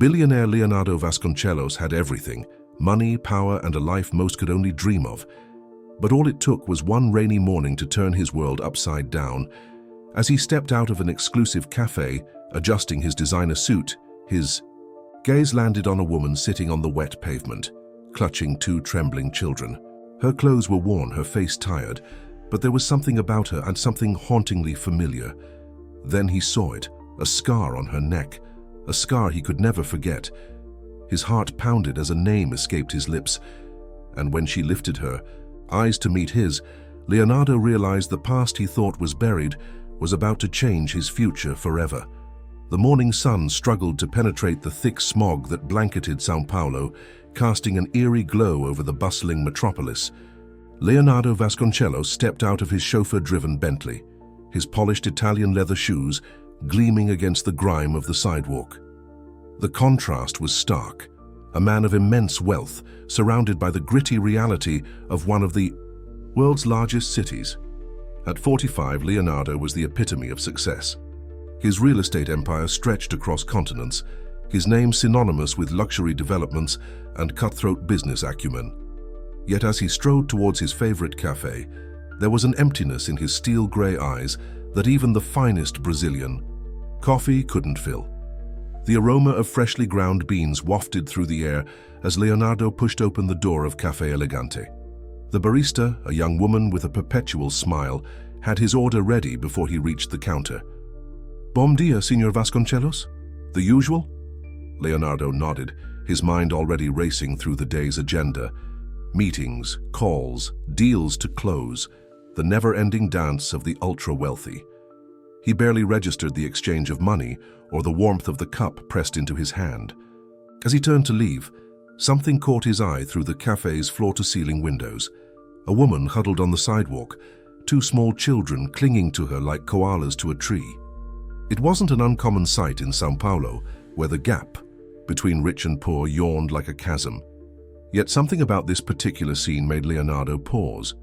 Billionaire Leonardo Vasconcelos had everything: money, power, and a life most could only dream of. But all it took was one rainy morning to turn his world upside down. As he stepped out of an exclusive cafe, adjusting his designer suit, his gaze landed on a woman sitting on the wet pavement, clutching two trembling children. Her clothes were worn, her face tired, but there was something about her and something hauntingly familiar. Then he saw it, a scar on her neck, a scar he could never forget. His heart pounded as a name escaped his lips, and when she lifted her eyes to meet his, Leonardo realized the past he thought was buried was about to change his future forever. The morning sun struggled to penetrate the thick smog that blanketed São Paulo, casting an eerie glow over the bustling metropolis. Leonardo Vasconcelos stepped out of his chauffeur-driven Bentley, his polished Italian leather shoes gleaming against the grime of the sidewalk. The contrast was stark. A man of immense wealth, surrounded by the gritty reality of one of the world's largest cities. At 45, Leonardo was the epitome of success. His real estate empire stretched across continents, his name synonymous with luxury developments and cutthroat business acumen. Yet as he strode towards his favorite cafe, there was an emptiness in his steel-gray eyes that even the finest Brazilian coffee couldn't fill. The aroma of freshly ground beans wafted through the air as Leonardo pushed open the door of Café Elegante. The barista, a young woman with a perpetual smile, had his order ready before he reached the counter. "Bom dia, Señor Vasconcelos? The usual?" Leonardo nodded, his mind already racing through the day's agenda. Meetings, calls, deals to close, the never-ending dance of the ultra-wealthy. He barely registered the exchange of money or the warmth of the cup pressed into his hand. As he turned to leave, something caught his eye through the cafe's floor-to-ceiling windows. A woman huddled on the sidewalk, two small children clinging to her like koalas to a tree. It wasn't an uncommon sight in São Paulo, where the gap between rich and poor yawned like a chasm. Yet something about this particular scene made Leonardo pause.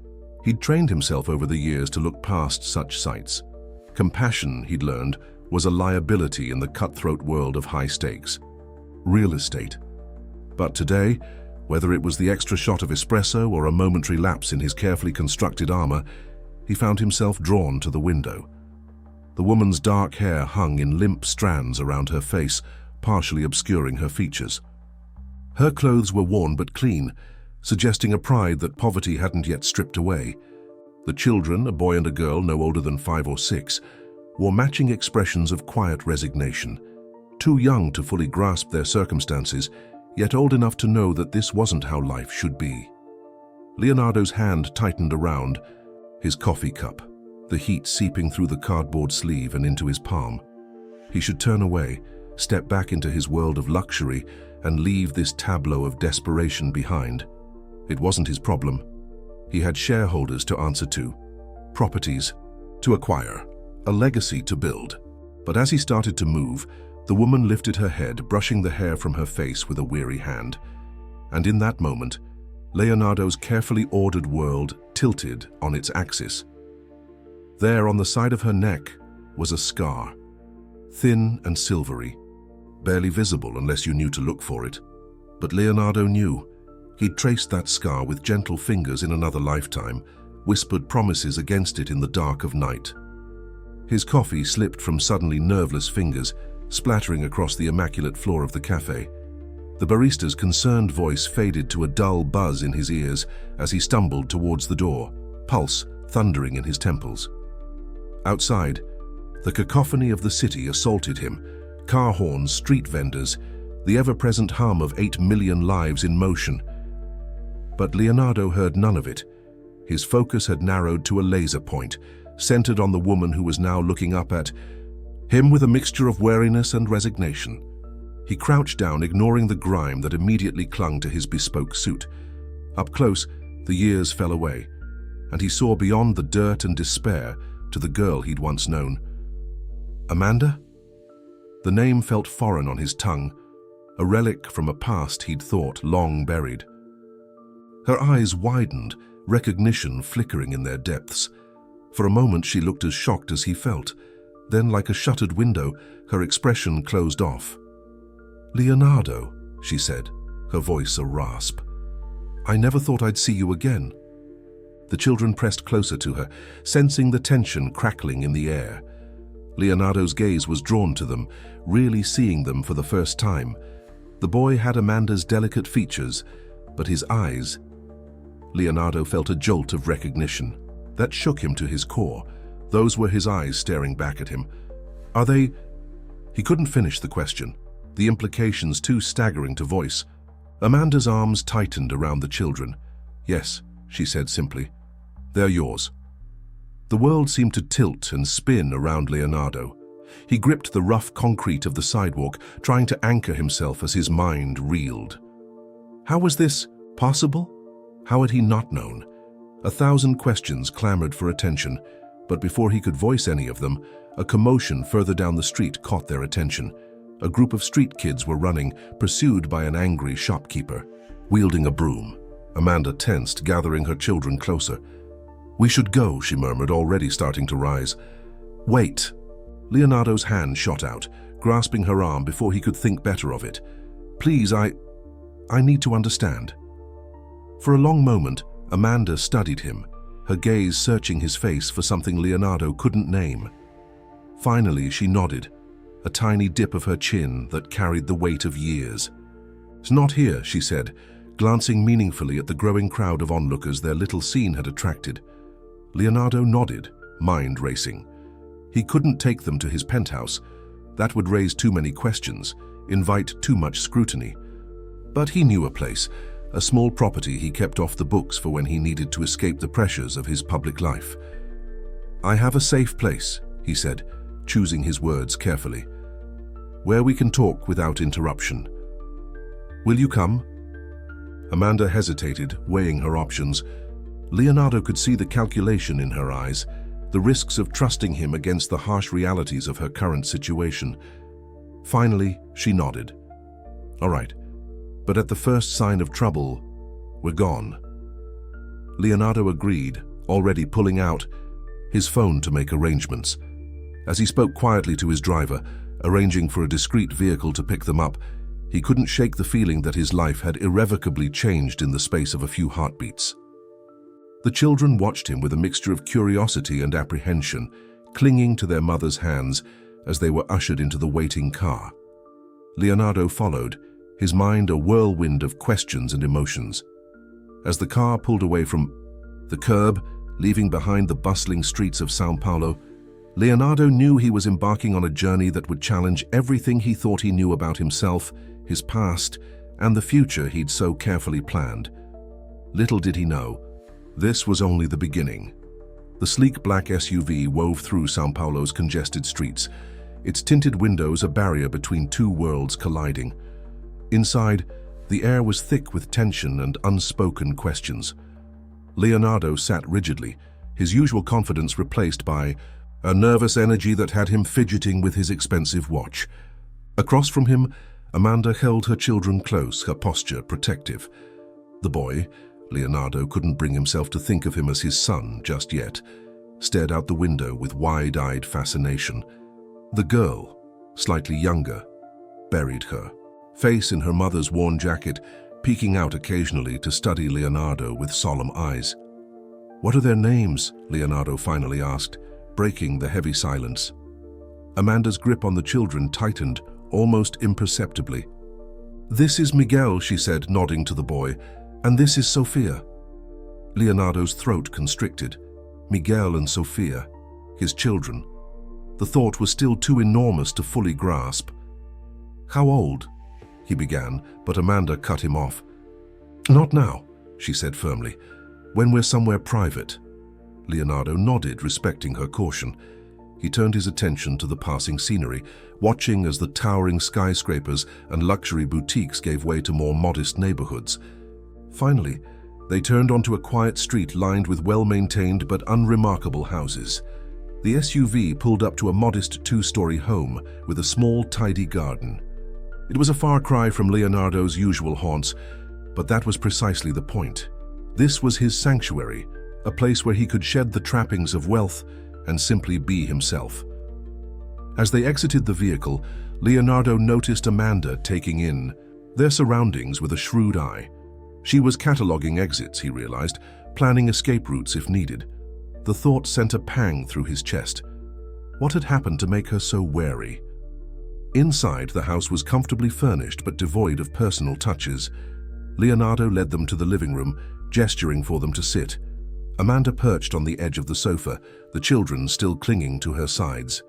He'd trained himself over the years to look past such sights. Compassion, he'd learned, was a liability in the cutthroat world of high stakes. Real estate. But today, whether it was the extra shot of espresso or a momentary lapse in his carefully constructed armor, he found himself drawn to the window. The woman's dark hair hung in limp strands around her face, partially obscuring her features. Her clothes were worn but clean, suggesting a pride that poverty hadn't yet stripped away. The children, a boy and a girl no older than 5 or 6, wore matching expressions of quiet resignation, too young to fully grasp their circumstances, yet old enough to know that this wasn't how life should be. Leonardo's hand tightened around his coffee cup, the heat seeping through the cardboard sleeve and into his palm. He should turn away, step back into his world of luxury, and leave this tableau of desperation behind. It wasn't his problem. He had shareholders to answer to, properties to acquire, a legacy to build. But as he started to move, the woman lifted her head, brushing the hair from her face with a weary hand. And in that moment, Leonardo's carefully ordered world tilted on its axis. There on the side of her neck was a scar, thin and silvery, barely visible unless you knew to look for it. But Leonardo knew. He'd traced that scar with gentle fingers in another lifetime, whispered promises against it in the dark of night. His coffee slipped from suddenly nerveless fingers, splattering across the immaculate floor of the cafe. The barista's concerned voice faded to a dull buzz in his ears as he stumbled towards the door, pulse thundering in his temples. Outside, the cacophony of the city assaulted him, car horns, street vendors, the ever-present hum of 8 million lives in motion. But Leonardo heard none of it. His focus had narrowed to a laser point, centered on the woman who was now looking up at him with a mixture of wariness and resignation. He crouched down, ignoring the grime that immediately clung to his bespoke suit. Up close, the years fell away, and he saw beyond the dirt and despair to the girl he'd once known. Amanda? The name felt foreign on his tongue, a relic from a past he'd thought long buried. Her eyes widened, recognition flickering in their depths. For a moment she looked as shocked as he felt. Then, like a shuttered window, her expression closed off. "Leonardo," she said, her voice a rasp. "I never thought I'd see you again." The children pressed closer to her, sensing the tension crackling in the air. Leonardo's gaze was drawn to them, really seeing them for the first time. The boy had Amanda's delicate features, but his eyes... Leonardo felt a jolt of recognition. That shook him to his core. Those were his eyes staring back at him. "Are they..." He couldn't finish the question, the implications too staggering to voice. Amanda's arms tightened around the children. "Yes," she said simply. "They're yours." The world seemed to tilt and spin around Leonardo. He gripped the rough concrete of the sidewalk, trying to anchor himself as his mind reeled. How was this possible? How had he not known? 1,000 questions clamored for attention, but before he could voice any of them, a commotion further down the street caught their attention. A group of street kids were running, pursued by an angry shopkeeper. Wielding a broom, Amanda tensed, gathering her children closer. "We should go," she murmured, already starting to rise. "Wait." Leonardo's hand shot out, grasping her arm before he could think better of it. "Please, I need to understand." For a long moment, Amanda studied him, her gaze searching his face for something Leonardo couldn't name. Finally, she nodded, a tiny dip of her chin that carried the weight of years. "It's not here," she said, glancing meaningfully at the growing crowd of onlookers their little scene had attracted. Leonardo nodded, mind racing. He couldn't take them to his penthouse. That would raise too many questions, invite too much scrutiny. But he knew a place, a small property he kept off the books for when he needed to escape the pressures of his public life. "I have a safe place," he said, choosing his words carefully, "where we can talk without interruption. Will you come?" Amanda hesitated, weighing her options. Leonardo could see the calculation in her eyes, the risks of trusting him against the harsh realities of her current situation. Finally, she nodded. "All right, but at the first sign of trouble, we're gone." Leonardo agreed, already pulling out his phone to make arrangements. As he spoke quietly to his driver, arranging for a discreet vehicle to pick them up, he couldn't shake the feeling that his life had irrevocably changed in the space of a few heartbeats. The children watched him with a mixture of curiosity and apprehension, clinging to their mother's hands as they were ushered into the waiting car. Leonardo followed, his mind a whirlwind of questions and emotions. As the car pulled away from the curb, leaving behind the bustling streets of São Paulo, Leonardo knew he was embarking on a journey that would challenge everything he thought he knew about himself, his past, and the future he'd so carefully planned. Little did he know, this was only the beginning. The sleek black SUV wove through São Paulo's congested streets, its tinted windows a barrier between two worlds colliding. Inside, the air was thick with tension and unspoken questions. Leonardo sat rigidly, his usual confidence replaced by a nervous energy that had him fidgeting with his expensive watch. Across from him, Amanda held her children close, her posture protective. The boy, Leonardo couldn't bring himself to think of him as his son just yet, stared out the window with wide-eyed fascination. The girl, slightly younger, buried her face in her mother's worn jacket, peeking out occasionally to study Leonardo with solemn eyes. "What are their names?" Leonardo finally asked, breaking the heavy silence. Amanda's grip on the children tightened, almost imperceptibly. "This is Miguel," she said, nodding to the boy, "and this is Sophia." Leonardo's throat constricted. Miguel and Sophia, his children. The thought was still too enormous to fully grasp. "How old?" he began, but Amanda cut him off. "Not now," she said firmly. "When we're somewhere private." Leonardo nodded, respecting her caution. He turned his attention to the passing scenery, watching as the towering skyscrapers and luxury boutiques gave way to more modest neighborhoods. Finally, they turned onto a quiet street lined with well-maintained but unremarkable houses. The SUV pulled up to a modest two-story home with a small, tidy garden. It was a far cry from Leonardo's usual haunts, but that was precisely the point. This was his sanctuary, a place where he could shed the trappings of wealth and simply be himself. As they exited the vehicle, Leonardo noticed Amanda taking in their surroundings with a shrewd eye. She was cataloging exits, he realized, planning escape routes if needed. The thought sent a pang through his chest. What had happened to make her so wary? Inside, the house was comfortably furnished but devoid of personal touches. Leonardo led them to the living room, gesturing for them to sit. Amanda perched on the edge of the sofa, the children still clinging to her sides.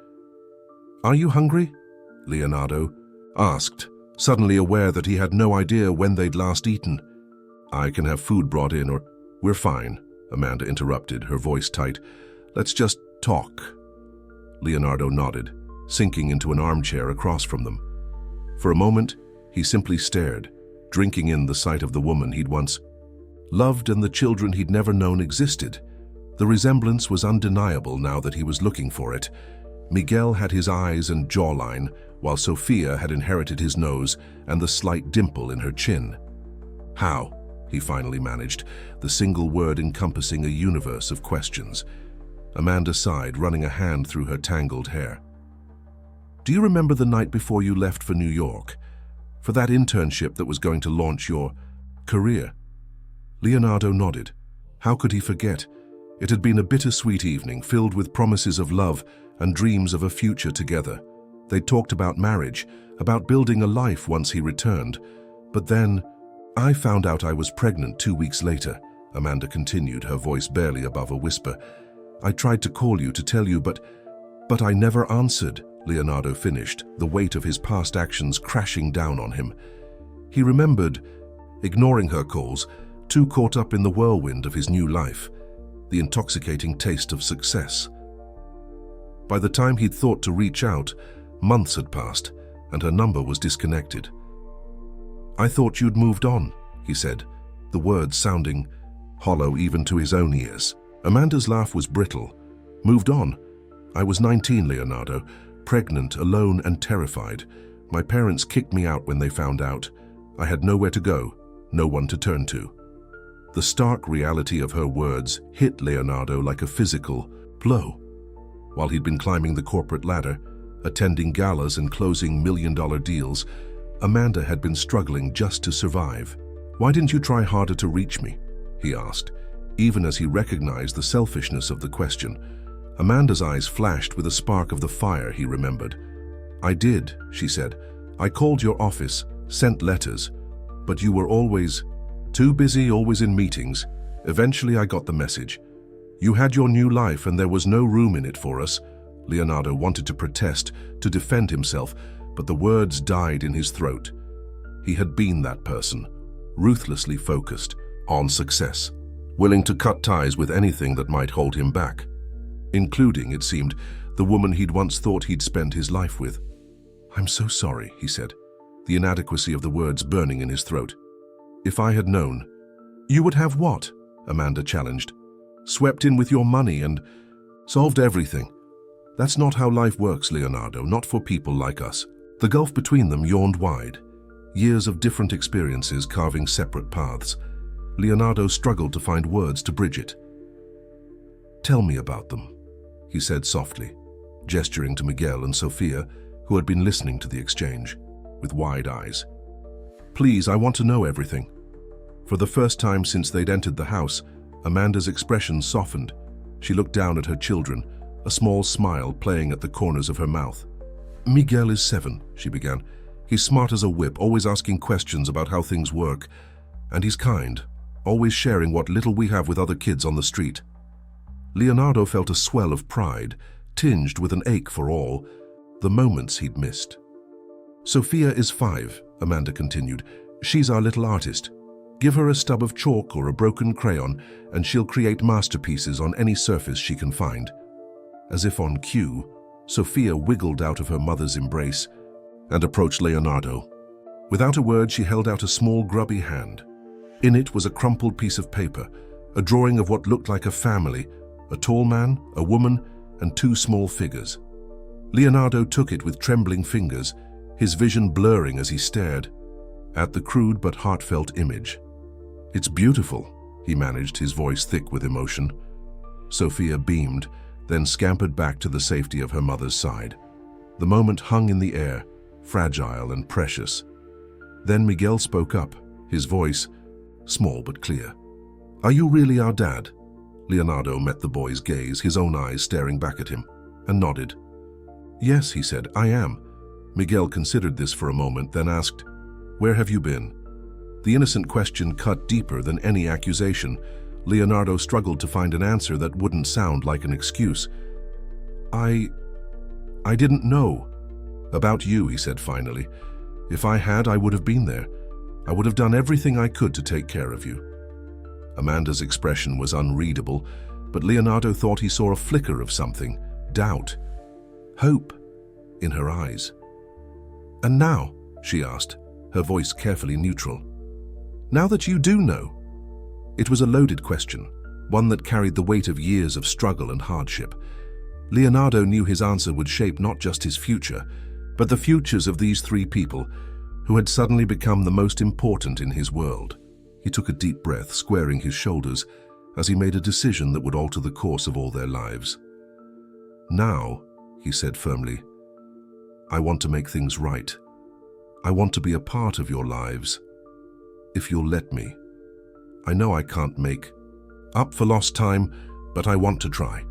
"Are you hungry?" Leonardo asked, suddenly aware that he had no idea when they'd last eaten. "I can have food brought in, or—" "We're fine," Amanda interrupted, her voice tight. "Let's just talk." Leonardo nodded, sinking into an armchair across from them. For a moment, he simply stared, drinking in the sight of the woman he'd once loved and the children he'd never known existed. The resemblance was undeniable now that he was looking for it. Miguel had his eyes and jawline, while Sophia had inherited his nose and the slight dimple in her chin. "How?" he finally managed, the single word encompassing a universe of questions. Amanda sighed, running a hand through her tangled hair. "Do you remember the night before you left for New York? For that internship that was going to launch your career?" Leonardo nodded. How could he forget? It had been a bittersweet evening, filled with promises of love and dreams of a future together. They talked about marriage, about building a life once he returned. But then, "I found out I was pregnant 2 weeks later," Amanda continued, her voice barely above a whisper. "I tried to call you to tell you, but I never answered," Leonardo finished, the weight of his past actions crashing down on him. He remembered, ignoring her calls, too caught up in the whirlwind of his new life, the intoxicating taste of success. By the time he'd thought to reach out, months had passed, and her number was disconnected. "I thought you'd moved on," he said, the words sounding hollow even to his own ears. Amanda's laugh was brittle. "Moved on? I was 19, Leonardo, pregnant, alone and terrified. My parents kicked me out when they found out. I had nowhere to go, no one to turn to." The stark reality of her words hit Leonardo like a physical blow. While he'd been climbing the corporate ladder, attending galas and closing million-dollar deals, Amanda had been struggling just to survive. "Why didn't you try harder to reach me?" he asked, even as he recognized the selfishness of the question. Amanda's eyes flashed with a spark of the fire he remembered. "I did," she said. "I called your office, sent letters, but you were always too busy, always in meetings. Eventually I got the message. You had your new life and there was no room in it for us." Leonardo wanted to protest, to defend himself, but the words died in his throat. He had been that person, ruthlessly focused on success, willing to cut ties with anything that might hold him back, including, it seemed, the woman he'd once thought he'd spend his life with. "I'm so sorry," he said, the inadequacy of the words burning in his throat. "If I had known—" "You would have what?" Amanda challenged. "Swept in with your money and solved everything. That's not how life works, Leonardo, not for people like us." The gulf between them yawned wide, years of different experiences carving separate paths. Leonardo struggled to find words to bridge it. "Tell me about them," he said softly, gesturing to Miguel and Sophia, who had been listening to the exchange, with wide eyes. "Please, I want to know everything." For the first time since they'd entered the house, Amanda's expression softened. She looked down at her children, a small smile playing at the corners of her mouth. "Miguel is 7, she began. "He's smart as a whip, always asking questions about how things work. And he's kind, always sharing what little we have with other kids on the street." Leonardo felt a swell of pride, tinged with an ache for all the moments he'd missed. "Sophia is 5, Amanda continued. "She's our little artist. Give her a stub of chalk or a broken crayon, and she'll create masterpieces on any surface she can find." As if on cue, Sophia wiggled out of her mother's embrace and approached Leonardo. Without a word, she held out a small, grubby hand. In it was a crumpled piece of paper, a drawing of what looked like a family, a tall man, a woman, and 2 small figures. Leonardo took it with trembling fingers, his vision blurring as he stared at the crude but heartfelt image. "It's beautiful," he managed, his voice thick with emotion. Sophia beamed, then scampered back to the safety of her mother's side. The moment hung in the air, fragile and precious. Then Miguel spoke up, his voice small but clear. "Are you really our dad?" Leonardo met the boy's gaze, his own eyes staring back at him, and nodded. "Yes," he said, "I am." Miguel considered this for a moment, then asked, "Where have you been?" The innocent question cut deeper than any accusation. Leonardo struggled to find an answer that wouldn't sound like an excuse. I didn't know." "About you," he said finally. "If I had, I would have been there. I would have done everything I could to take care of you." Amanda's expression was unreadable, but Leonardo thought he saw a flicker of something, doubt, hope, in her eyes. "And now?" she asked, her voice carefully neutral. "Now that you do know?" It was a loaded question, one that carried the weight of years of struggle and hardship. Leonardo knew his answer would shape not just his future, but the futures of these three people who had suddenly become the most important in his world. He took a deep breath, squaring his shoulders, as he made a decision that would alter the course of all their lives. "Now," he said firmly, "I want to make things right. I want to be a part of your lives, if you'll let me. I know I can't make up for lost time, but I want to try.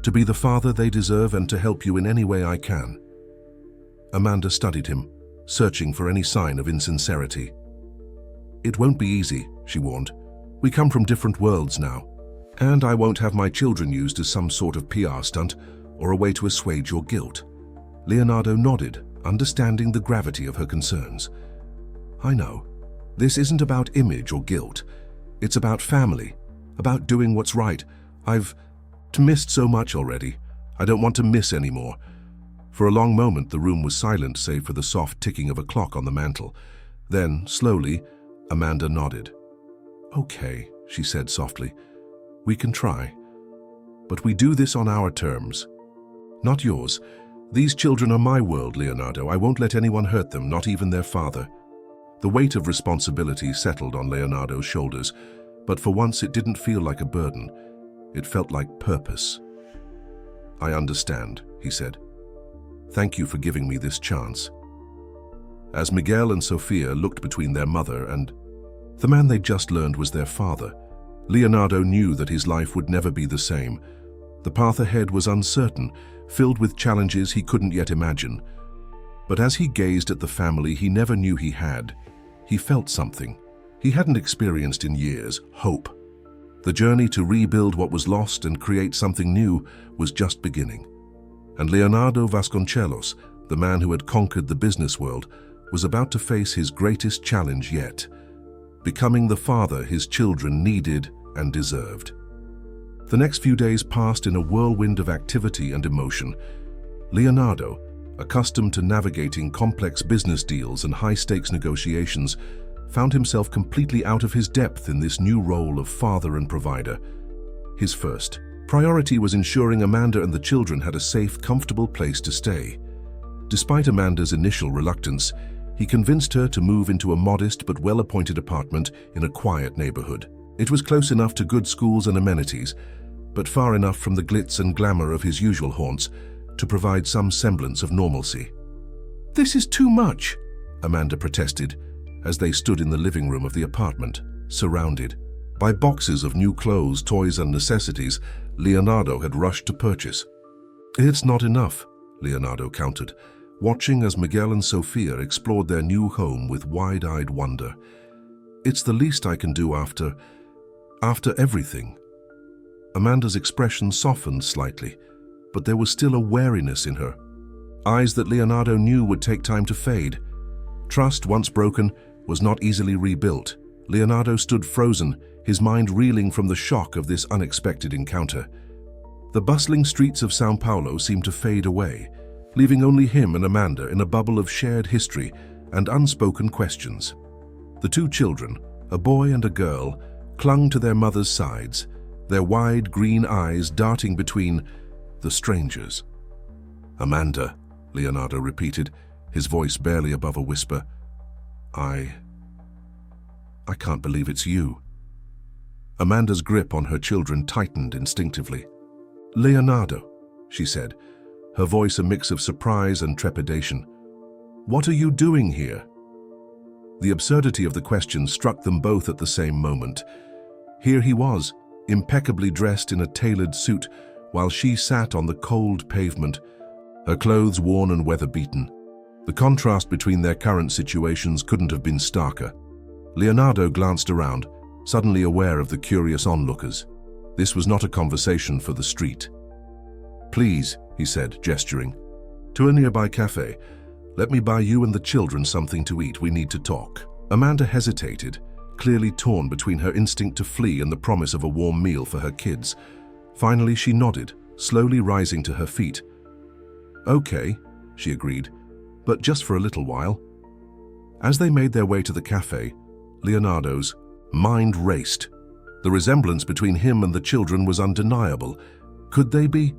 To be the father they deserve and to help you in any way I can." Amanda studied him, searching for any sign of insincerity. "It won't be easy," she warned. "We come from different worlds now, and I won't have my children used as some sort of PR stunt or a way to assuage your guilt." Leonardo nodded, understanding the gravity of her concerns. "I know. This isn't about image or guilt. It's about family, about doing what's right. I've missed so much already. I don't want to miss any more." For a long moment, the room was silent, save for the soft ticking of a clock on the mantel. Then, slowly, Amanda nodded. "Okay," she said softly. "We can try. But we do this on our terms. Not yours. These children are my world, Leonardo. I won't let anyone hurt them, not even their father." The weight of responsibility settled on Leonardo's shoulders, but for once it didn't feel like a burden. It felt like purpose. "I understand," he said. "Thank you for giving me this chance." As Miguel and Sofia looked between their mother and the man they just learned was their father, Leonardo knew that his life would never be the same. The path ahead was uncertain, filled with challenges he couldn't yet imagine. But as he gazed at the family he never knew he had, he felt something he hadn't experienced in years: hope. The journey to rebuild what was lost and create something new was just beginning. And Leonardo Vasconcelos, the man who had conquered the business world, was about to face his greatest challenge yet: becoming the father his children needed and deserved. The next few days passed in a whirlwind of activity and emotion. Leonardo, accustomed to navigating complex business deals and high-stakes negotiations, found himself completely out of his depth in this new role of father and provider. His first priority was ensuring Amanda and the children had a safe, comfortable place to stay. Despite Amanda's initial reluctance, he convinced her to move into a modest but well-appointed apartment in a quiet neighborhood. It was close enough to good schools and amenities, but far enough from the glitz and glamour of his usual haunts to provide some semblance of normalcy. "This is too much," Amanda protested, as they stood in the living room of the apartment, surrounded by boxes of new clothes, toys, and necessities Leonardo had rushed to purchase. "It's not enough," Leonardo countered, watching as Miguel and Sofia explored their new home with wide-eyed wonder. "It's the least I can do after everything." Amanda's expression softened slightly, but there was still a wariness in her eyes that Leonardo knew would take time to fade. Trust, once broken, was not easily rebuilt. Leonardo stood frozen, his mind reeling from the shock of this unexpected encounter. The bustling streets of São Paulo seemed to fade away, leaving only him and Amanda in a bubble of shared history and unspoken questions. The two children, a boy and a girl, clung to their mother's sides, their wide green eyes darting between the strangers. "Amanda," Leonardo repeated, his voice barely above a whisper. I can't believe it's you." Amanda's grip on her children tightened instinctively. "Leonardo," she said, her voice a mix of surprise and trepidation. What are you doing here? The absurdity of the question struck them both at the same moment. Here he was, impeccably dressed in a tailored suit, while she sat on the cold pavement, her clothes worn and weather-beaten. The contrast between their current situations couldn't have been starker. Leonardo glanced around, suddenly aware of the curious onlookers. This was not a conversation for the street. "Please," he said, gesturing, "to a nearby cafe. Let me buy you and the children something to eat. We need to talk." Amanda hesitated, clearly torn between her instinct to flee and the promise of a warm meal for her kids. Finally, she nodded, slowly rising to her feet. "Okay," she agreed, "but just for a little while." As they made their way to the cafe, Leonardo's mind raced. The resemblance between him and the children was undeniable. Could they be?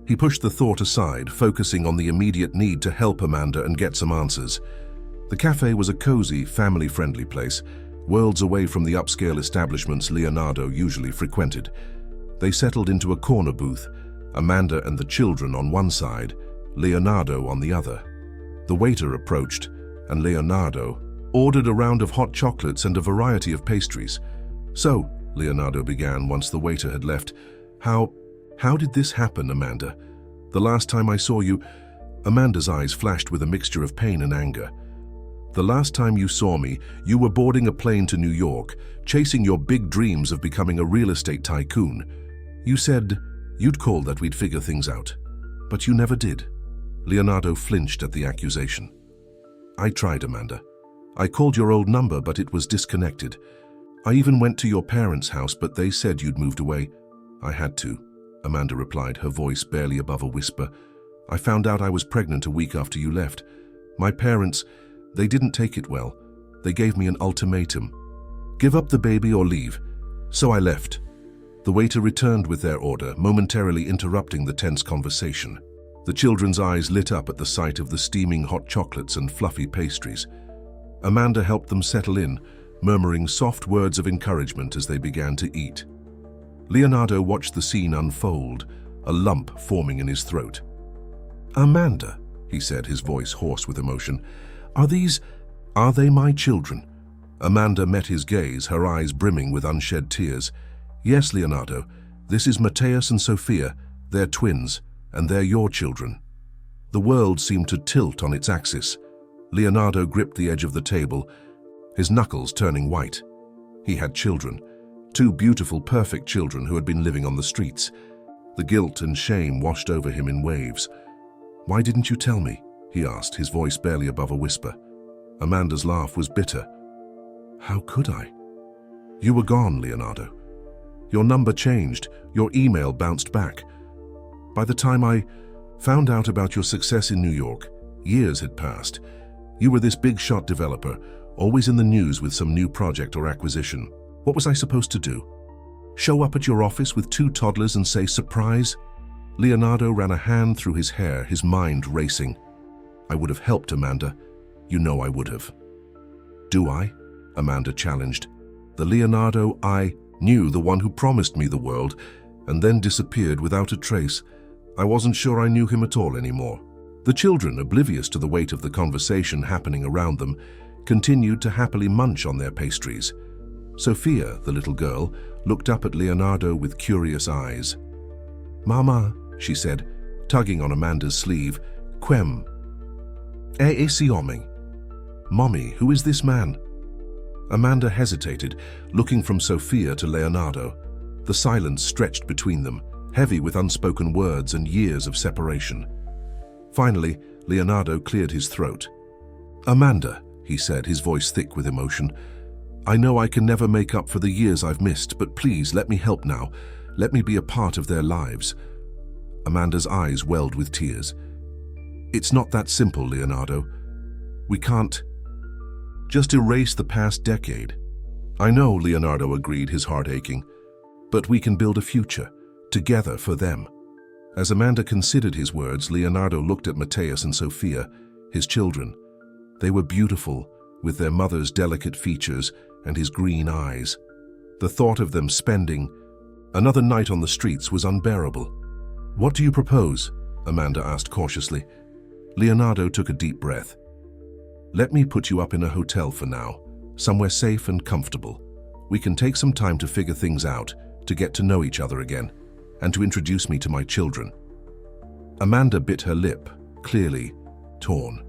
He pushed the thought aside, focusing on the immediate need to help Amanda and get some answers. The cafe was a cozy, family-friendly place, worlds away from the upscale establishments Leonardo usually frequented. They settled into a corner booth, Amanda and the children on one side, Leonardo on the other. The waiter approached, and Leonardo ordered a round of hot chocolates and a variety of pastries. "So," Leonardo began once the waiter had left, How did this happen, Amanda? The last time I saw you..." Amanda's eyes flashed with a mixture of pain and anger. "The last time you saw me, you were boarding a plane to New York, chasing your big dreams of becoming a real estate tycoon. You said you'd call that we'd figure things out, but you never did." Leonardo flinched at the accusation. "I tried, Amanda. I called your old number, but it was disconnected. I even went to your parents' house, but they said you'd moved away. I had to," Amanda replied, her voice barely above a whisper. "I found out I was pregnant a week after you left. My parents, they didn't take it well. They gave me an ultimatum. Give up the baby or leave. So I left." The waiter returned with their order, momentarily interrupting the tense conversation. The children's eyes lit up at the sight of the steaming hot chocolates and fluffy pastries. Amanda helped them settle in, murmuring soft words of encouragement as they began to eat. Leonardo watched the scene unfold, a lump forming in his throat. "Amanda," he said, his voice hoarse with emotion, are they my children?" Amanda met his gaze, her eyes brimming with unshed tears. "Yes, Leonardo, this is Mateus and Sophia. They're twins, and they're your children." The world seemed to tilt on its axis. Leonardo gripped the edge of the table, his knuckles turning white. He had children. Two beautiful, perfect children who had been living on the streets. The guilt and shame washed over him in waves. "Why didn't you tell me?" he asked, his voice barely above a whisper. Amanda's laugh was bitter. "How could I? You were gone, Leonardo. Your number changed, your email bounced back. By the time I found out about your success in New York, years had passed. You were this big-shot developer, always in the news with some new project or acquisition. What was I supposed to do? Show up at your office with two toddlers and say, 'Surprise'?" Leonardo ran a hand through his hair, his mind racing. "I would have helped, Amanda. You know I would have." "Do I?" Amanda challenged. "The Leonardo I knew, the one who promised me the world, and then disappeared without a trace. I wasn't sure I knew him at all anymore." The children, oblivious to the weight of the conversation happening around them, continued to happily munch on their pastries. Sophia, the little girl, looked up at Leonardo with curious eyes. "Mama," she said, tugging on Amanda's sleeve, "Quem? É esse homem?" "Mommy, who is this man?" Amanda hesitated, looking from Sophia to Leonardo. The silence stretched between them, heavy with unspoken words and years of separation. Finally, Leonardo cleared his throat. "Amanda," he said, his voice thick with emotion, "I know I can never make up for the years I've missed, but please let me help now. Let me be a part of their lives." Amanda's eyes welled with tears. "It's not that simple, Leonardo. We can't just erase the past decade." "I know," Leonardo agreed, his heart aching, "but we can build a future, together for them." As Amanda considered his words, Leonardo looked at Mateus and Sophia, his children. They were beautiful, with their mother's delicate features and his green eyes. The thought of them spending another night on the streets was unbearable. "What do you propose?" Amanda asked cautiously. Leonardo took a deep breath. Let me put you up in a hotel for now, somewhere safe and comfortable. We can take some time to figure things out, to get to know each other again, and to introduce me to my children." Amanda bit her lip, clearly torn.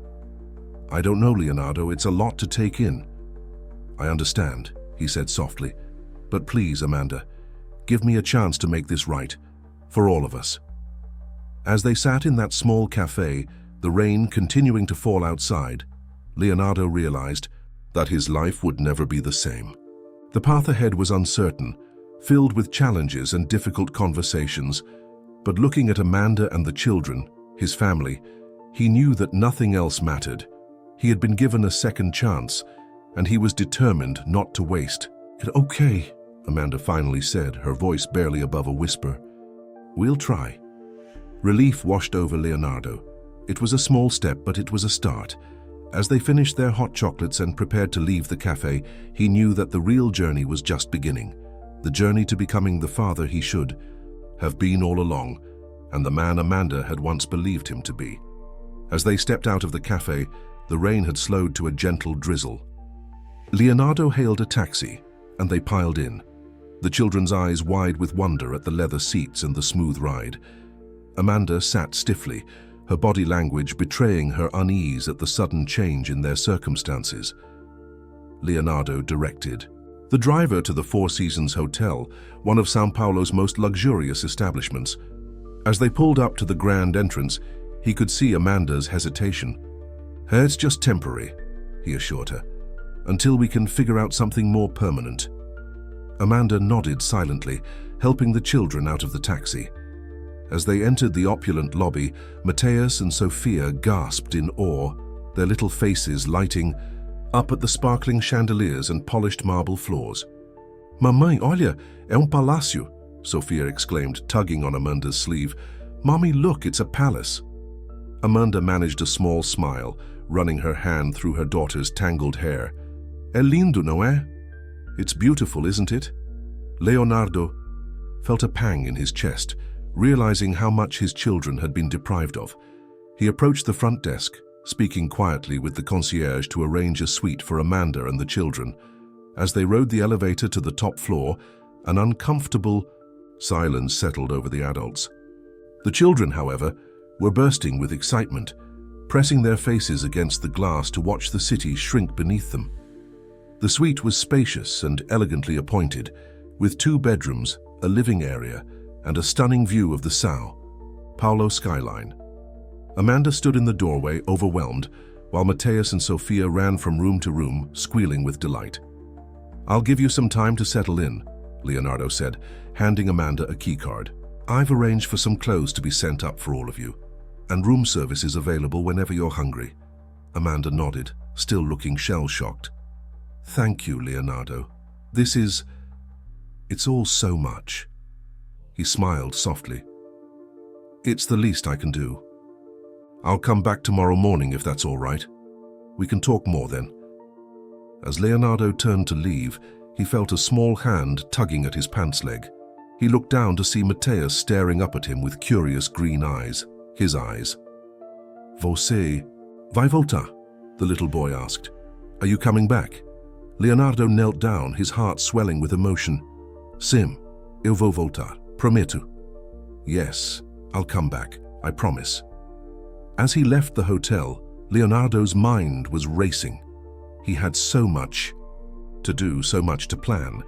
"I don't know, Leonardo, it's a lot to take in." "I understand," he said softly. "But please, Amanda, give me a chance to make this right, for all of us." As they sat in that small cafe, the rain continuing to fall outside, Leonardo realized that his life would never be the same. The path ahead was uncertain, filled with challenges and difficult conversations, but looking at Amanda and the children, his family, he knew that nothing else mattered. He had been given a second chance, and he was determined not to waste it. "Okay," Amanda finally said, her voice barely above a whisper. "We'll try." Relief washed over Leonardo. It was a small step, but it was a start. As they finished their hot chocolates and prepared to leave the cafe, he knew that the real journey was just beginning. The journey to becoming the father he should have been all along, and the man Amanda had once believed him to be. As they stepped out of the cafe, the rain had slowed to a gentle drizzle. Leonardo hailed a taxi, and they piled in, the children's eyes wide with wonder at the leather seats and the smooth ride. Amanda sat stiffly, her body language betraying her unease at the sudden change in their circumstances. Leonardo directed the driver to the Four Seasons Hotel, one of São Paulo's most luxurious establishments. As they pulled up to the grand entrance, he could see Amanda's hesitation. "It's just temporary," he assured her, "until we can figure out something more permanent." Amanda nodded silently, helping the children out of the taxi. As they entered the opulent lobby, Mateus and Sophia gasped in awe, their little faces lighting up at the sparkling chandeliers and polished marble floors. "Mamãe, olha, é palácio," Sophia exclaimed, tugging on Amanda's sleeve. "Mommy, look, it's a palace." Amanda managed a small smile, running her hand through her daughter's tangled hair. "É lindo, não é?" "It's beautiful, isn't it?" Leonardo felt a pang in his chest, realizing how much his children had been deprived of. He approached the front desk, speaking quietly with the concierge to arrange a suite for Amanda and the children. As they rode the elevator to the top floor, an uncomfortable silence settled over the adults. The children, however, were bursting with excitement, pressing their faces against the glass to watch the city shrink beneath them. The suite was spacious and elegantly appointed, with 2 bedrooms, a living area, and a stunning view of the São Paulo skyline. Amanda stood in the doorway, overwhelmed, while Mateus and Sophia ran from room to room, squealing with delight. "I'll give you some time to settle in," Leonardo said, handing Amanda a keycard. "I've arranged for some clothes to be sent up for all of you, and room service is available whenever you're hungry." Amanda nodded, still looking shell-shocked. "Thank you, Leonardo. It's all so much." He smiled softly. "It's the least I can do. I'll come back tomorrow morning if that's all right. We can talk more then." As Leonardo turned to leave, he felt a small hand tugging at his pants leg. He looked down to see Mateus staring up at him with curious green eyes, his eyes. "Você vai voltar?" the little boy asked. "Are you coming back?" Leonardo knelt down, his heart swelling with emotion. "Sim, eu vou voltar, prometo." "Yes, I'll come back, I promise." As he left the hotel, Leonardo's mind was racing. He had so much to do, so much to plan.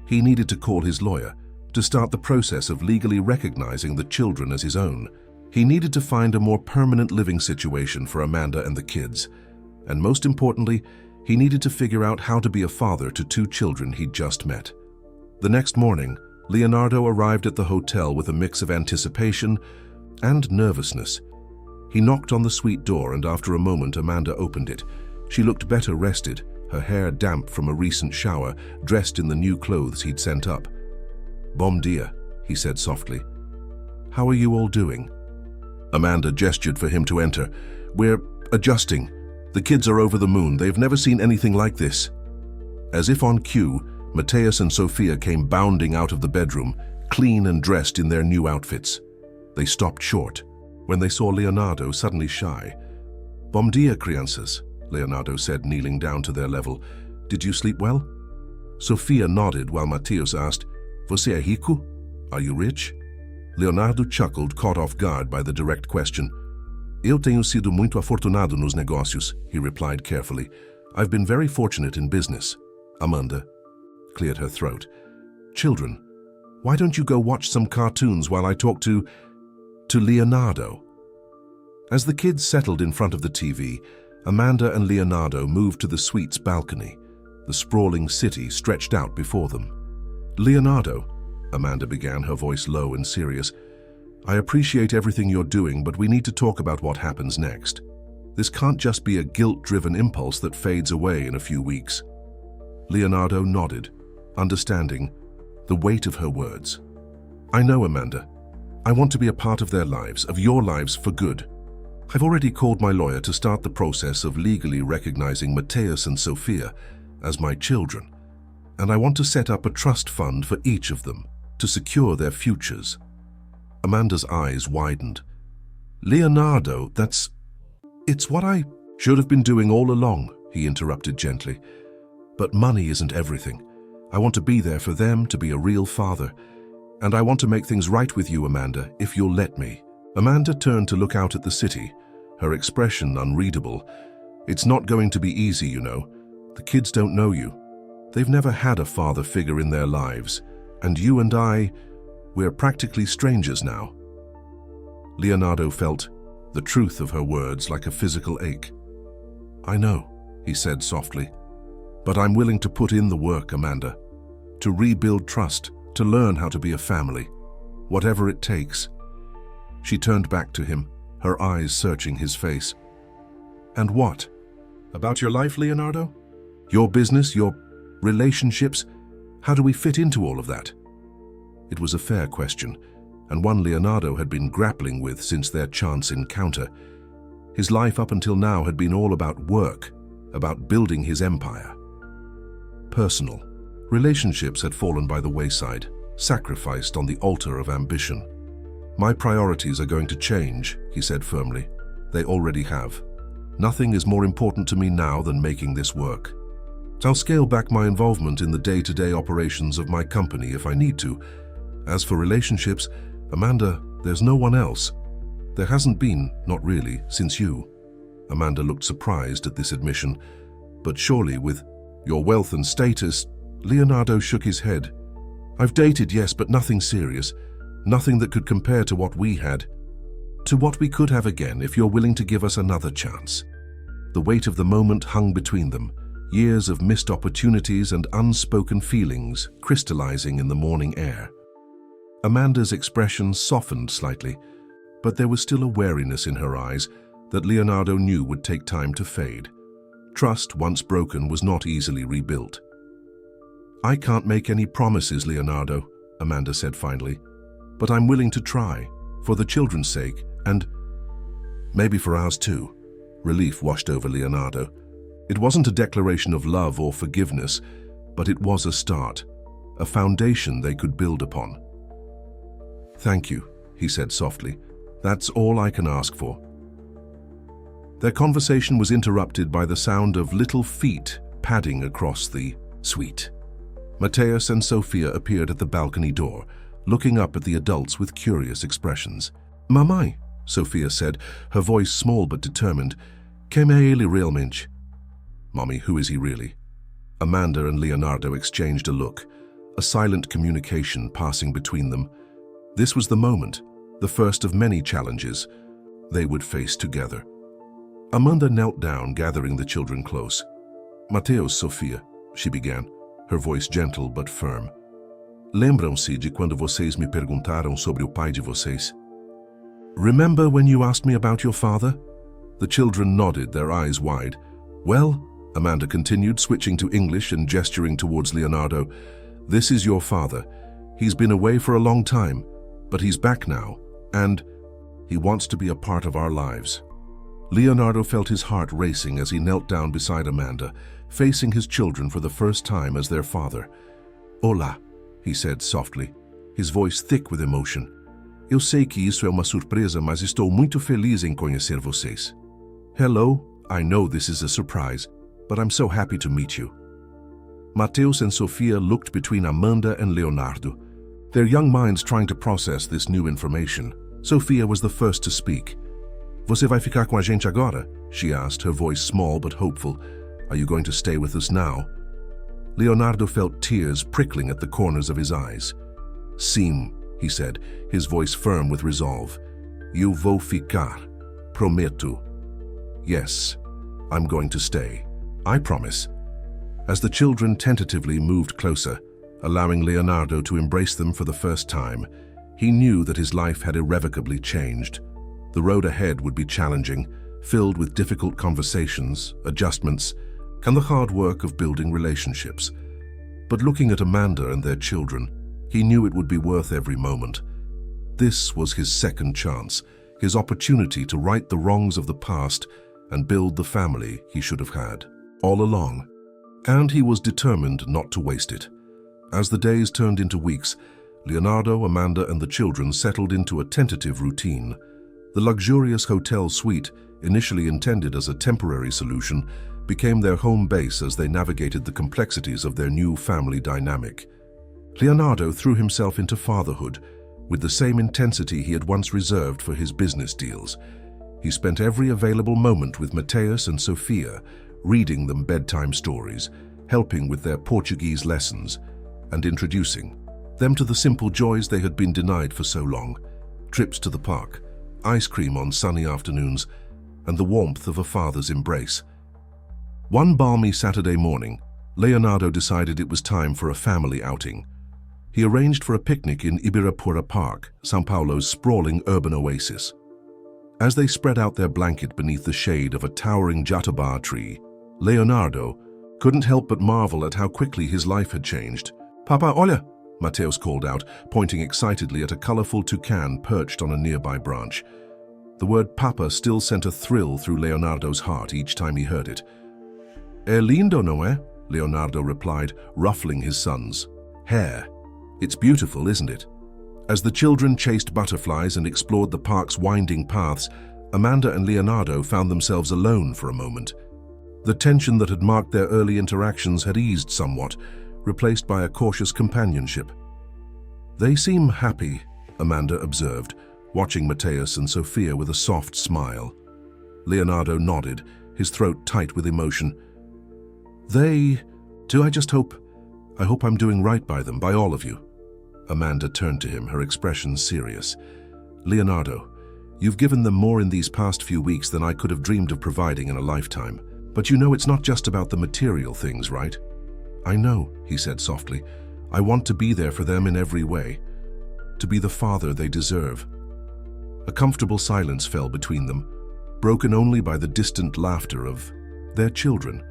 He needed to call his lawyer, to start the process of legally recognizing the children as his own. He needed to find a more permanent living situation for Amanda and the kids. And most importantly, he needed to figure out how to be a father to 2 children he'd just met. The next morning, Leonardo arrived at the hotel with a mix of anticipation and nervousness. He knocked on the suite door, and after a moment Amanda opened it. She looked better rested, her hair damp from a recent shower, dressed in the new clothes he'd sent up. "Bom dia," he said softly. "How are you all doing?" Amanda gestured for him to enter. "We're adjusting. The kids are over the moon. They've never seen anything like this." As if on cue, Mateus and Sophia came bounding out of the bedroom, clean and dressed in their new outfits. They stopped short when they saw Leonardo suddenly shy. "Bom dia, crianças," Leonardo said, kneeling down to their level. Did you sleep well? Sofia nodded while Mateus asked, Você é rico? Are you rich? Leonardo chuckled, caught off guard by the direct question. Eu tenho sido muito afortunado nos negócios, he replied carefully. I've been very fortunate in business. Amanda cleared her throat. Children, why don't you go watch some cartoons while I talk to Leonardo? As the kids settled in front of the TV, Amanda and Leonardo moved to the suite's balcony. The sprawling city stretched out before them. Leonardo, Amanda began, her voice low and serious, I appreciate everything you're doing, but we need to talk about what happens next. This can't just be a guilt-driven impulse that fades away in a few weeks. Leonardo nodded, understanding the weight of her words. I know, Amanda. I want to be a part of their lives, of your lives, for good. I've already called my lawyer to start the process of legally recognizing Mateus and Sofia as my children, and I want to set up a trust fund for each of them to secure their futures. Amanda's eyes widened. Leonardo, it's what I should have been doing all along, he interrupted gently. But money isn't everything. I want to be there for them, to be a real father. And I want to make things right with you, Amanda, if you'll let me. Amanda turned to look out at the city, her expression unreadable. It's not going to be easy, you know. The kids don't know you. They've never had a father figure in their lives. And you and I, we're practically strangers now. Leonardo felt the truth of her words like a physical ache. I know, he said softly. But I'm willing to put in the work, Amanda. To rebuild trust, to learn how to be a family. Whatever it takes. She turned back to him, her eyes searching his face. And what? About your life, Leonardo? Your business, your relationships? How do we fit into all of that? It was a fair question, and one Leonardo had been grappling with since their chance encounter. His life up until now had been all about work, about building his empire. Personal. Relationships had fallen by the wayside, sacrificed on the altar of ambition. My priorities are going to change, he said firmly. They already have. Nothing is more important to me now than making this work. I'll scale back my involvement in the day-to-day operations of my company if I need to. As for relationships, Amanda, there's no one else. There hasn't been, not really, since you. Amanda looked surprised at this admission, but surely with your wealth and status, Leonardo shook his head. I've dated, yes, but nothing serious. Nothing that could compare to what we had. To what we could have again if you're willing to give us another chance. The weight of the moment hung between them, years of missed opportunities and unspoken feelings crystallizing in the morning air. Amanda's expression softened slightly, but there was still a wariness in her eyes that Leonardo knew would take time to fade. Trust, once broken, was not easily rebuilt. I can't make any promises, Leonardo, Amanda said finally, but I'm willing to try, for the children's sake, and maybe for ours too. Relief washed over Leonardo. It wasn't a declaration of love or forgiveness, but it was a start, a foundation they could build upon. Thank you, he said softly. That's all I can ask for. Their conversation was interrupted by the sound of little feet padding across the suite. Mateus and Sofia appeared at the balcony door, looking up at the adults with curious expressions. Mamãe, Sofia said, her voice small but determined. Quem é ele realmente? Mommy, who is he really? Amanda and Leonardo exchanged a look, a silent communication passing between them. This was the moment, the first of many challenges they would face together. Amanda knelt down, gathering the children close. Mateus, Sofia, she began, her voice gentle but firm. Lembram-se de quando vocês me perguntaram sobre o pai de vocês? Remember when you asked me about your father? The children nodded, their eyes wide. Well, Amanda continued, switching to English and gesturing towards Leonardo, this is your father. He's been away for a long time, but he's back now, and he wants to be a part of our lives. Leonardo felt his heart racing as he knelt down beside Amanda, facing his children for the first time as their father. Olá, he said softly, his voice thick with emotion. Eu sei que isso é uma surpresa, mas estou muito feliz em conhecer vocês. Hello, I know this is a surprise, but I'm so happy to meet you." Mateus and Sofia looked between Amanda and Leonardo, their young minds trying to process this new information. Sofia was the first to speak. "Você vai ficar com a gente agora?" she asked, her voice small but hopeful. "Are you going to stay with us now?" Leonardo felt tears prickling at the corners of his eyes. "Sim," he said, his voice firm with resolve. "Eu vou ficar. Prometo. Yes, I'm going to stay. I promise." As the children tentatively moved closer, allowing Leonardo to embrace them for the first time, he knew that his life had irrevocably changed. The road ahead would be challenging, filled with difficult conversations, adjustments, and the hard work of building relationships. But looking at Amanda and their children, he knew it would be worth every moment. This was his second chance, his opportunity to right the wrongs of the past and build the family he should have had all along. And he was determined not to waste it. As the days turned into weeks, Leonardo, Amanda, and the children settled into a tentative routine. The luxurious hotel suite, initially intended as a temporary solution, became their home base as they navigated the complexities of their new family dynamic. Leonardo threw himself into fatherhood with the same intensity he had once reserved for his business deals. He spent every available moment with Mateus and Sofia, reading them bedtime stories, helping with their Portuguese lessons, and introducing them to the simple joys they had been denied for so long: trips to the park, ice cream on sunny afternoons, and the warmth of a father's embrace. One balmy Saturday morning, Leonardo decided it was time for a family outing. He arranged for a picnic in Ibirapuera Park, São Paulo's sprawling urban oasis. As they spread out their blanket beneath the shade of a towering jatobá tree, Leonardo couldn't help but marvel at how quickly his life had changed. "Papa, olha!" Mateus called out, pointing excitedly at a colorful toucan perched on a nearby branch. The word Papa still sent a thrill through Leonardo's heart each time he heard it. "É lindo, não é?" Leonardo replied, ruffling his son's hair. "It's beautiful, isn't it?" As the children chased butterflies and explored the park's winding paths, Amanda and Leonardo found themselves alone for a moment. The tension that had marked their early interactions had eased somewhat, replaced by a cautious companionship. "They seem happy," Amanda observed, watching Mateus and Sofia with a soft smile. Leonardo nodded, his throat tight with emotion. "They do. I hope I'm doing right by them, by all of you." Amanda turned to him, her expression serious. "Leonardo, you've given them more in these past few weeks than I could have dreamed of providing in a lifetime. But you know it's not just about the material things, right?" "I know," he said softly. "I want to be there for them in every way, to be the father they deserve." A comfortable silence fell between them, broken only by the distant laughter of their children.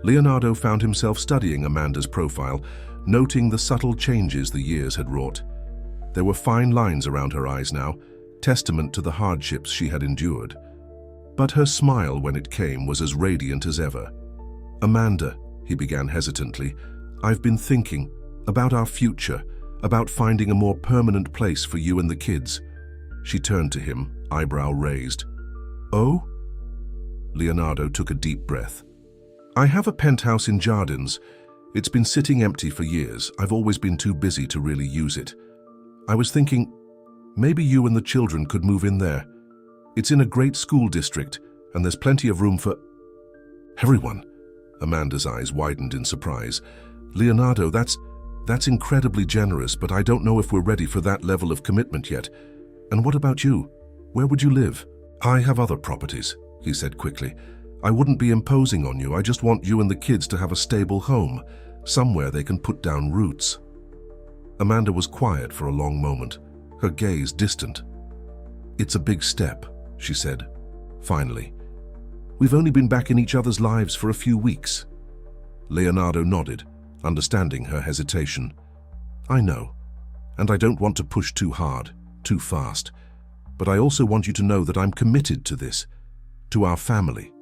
Leonardo found himself studying Amanda's profile, noting the subtle changes the years had wrought. There were fine lines around her eyes now, testament to the hardships she had endured. But her smile, when it came, was as radiant as ever. "Amanda," he began hesitantly, "I've been thinking about our future, about finding a more permanent place for you and the kids." She turned to him, eyebrow raised. "Oh?" Leonardo took a deep breath. "I have a penthouse in Jardins. It's been sitting empty for years. I've always been too busy to really use it. I was thinking, maybe you and the children could move in there. It's in a great school district, and there's plenty of room for everyone." Amanda's eyes widened in surprise. "Leonardo, that's incredibly generous, but I don't know if we're ready for that level of commitment yet. And what about you? Where would you live?" "I have other properties," he said quickly. "I wouldn't be imposing on you. I just want you and the kids to have a stable home, somewhere they can put down roots." Amanda was quiet for a long moment, her gaze distant. "It's a big step," she said, finally. "We've only been back in each other's lives for a few weeks." Leonardo nodded, understanding her hesitation. "I know, and I don't want to push too hard, too fast. But I also want you to know that I'm committed to this, to our family."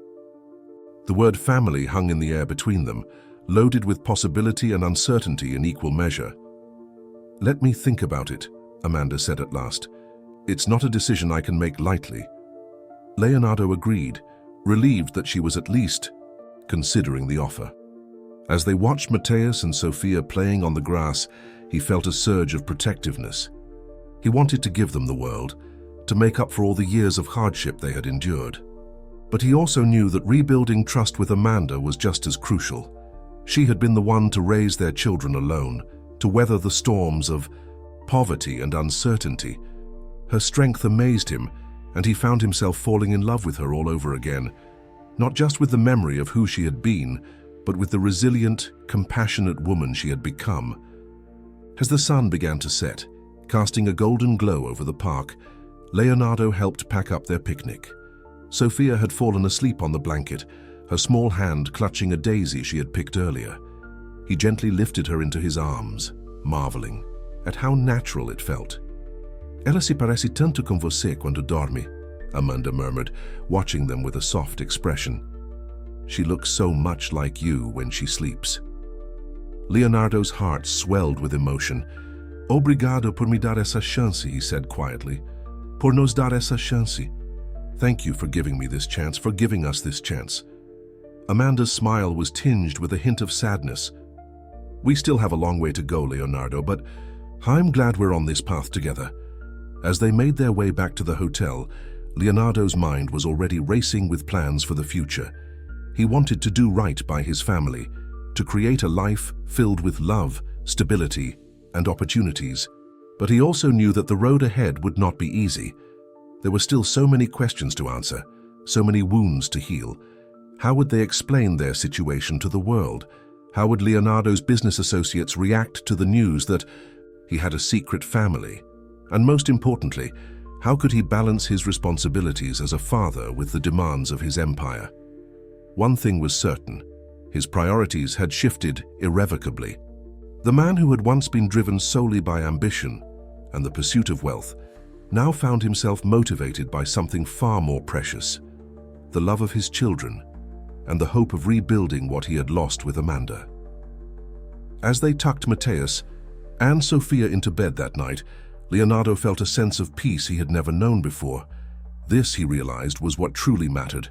The word family hung in the air between them, loaded with possibility and uncertainty in equal measure. "Let me think about it," Amanda said at last. "It's not a decision I can make lightly." Leonardo agreed, relieved that she was at least considering the offer. As they watched Mateus and Sophia playing on the grass, he felt a surge of protectiveness. He wanted to give them the world, to make up for all the years of hardship they had endured. But he also knew that rebuilding trust with Amanda was just as crucial. She had been the one to raise their children alone, to weather the storms of poverty and uncertainty. Her strength amazed him, and he found himself falling in love with her all over again, not just with the memory of who she had been, but with the resilient, compassionate woman she had become. As the sun began to set, casting a golden glow over the park, Leonardo helped pack up their picnic. Sophia had fallen asleep on the blanket, her small hand clutching a daisy she had picked earlier. He gently lifted her into his arms, marveling at how natural it felt. "Ela se parece tanto com você quando dorme," Amanda murmured, watching them with a soft expression. "She looks so much like you when she sleeps." Leonardo's heart swelled with emotion. "Obrigado por me dar essa chance," he said quietly. "Por nos dar essa chance. Thank you for giving me this chance, for giving us this chance." Amanda's smile was tinged with a hint of sadness. "We still have a long way to go, Leonardo, but I'm glad we're on this path together." As they made their way back to the hotel, Leonardo's mind was already racing with plans for the future. He wanted to do right by his family, to create a life filled with love, stability, and opportunities. But he also knew that the road ahead would not be easy. There were still so many questions to answer, so many wounds to heal. How would they explain their situation to the world? How would Leonardo's business associates react to the news that he had a secret family? And most importantly, how could he balance his responsibilities as a father with the demands of his empire? One thing was certain: his priorities had shifted irrevocably. The man who had once been driven solely by ambition and the pursuit of wealth now found himself motivated by something far more precious: the love of his children and the hope of rebuilding what he had lost with Amanda. As they tucked Mateus and Sophia into bed that night, Leonardo felt a sense of peace he had never known before. This, he realized, was what truly mattered.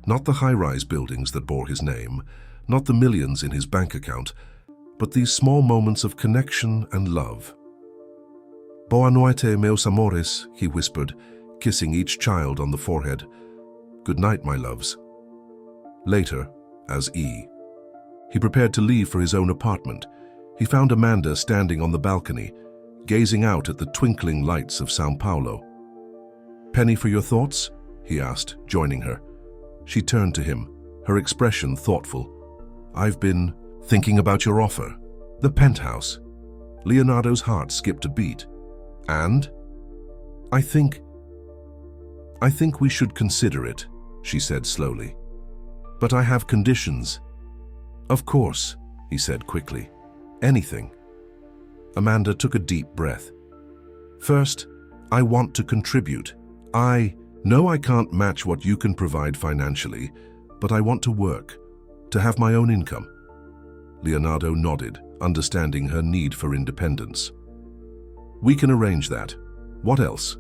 Not the high-rise buildings that bore his name, not the millions in his bank account, but these small moments of connection and love. "Boa noite, meus amores," he whispered, kissing each child on the forehead. "Good night, my loves." Later, as he prepared to leave for his own apartment, he found Amanda standing on the balcony, gazing out at the twinkling lights of São Paulo. "Penny for your thoughts?" he asked, joining her. She turned to him, her expression thoughtful. "I've been thinking about your offer. The penthouse." Leonardo's heart skipped a beat. "And?" I think we should consider it," she said slowly. "But I have conditions." "Of course," he said quickly. "Anything." Amanda took a deep breath. "First, I want to contribute. I know I can't match what you can provide financially, but I want to work, to have my own income." Leonardo nodded, understanding her need for independence. "We can arrange that. What else?"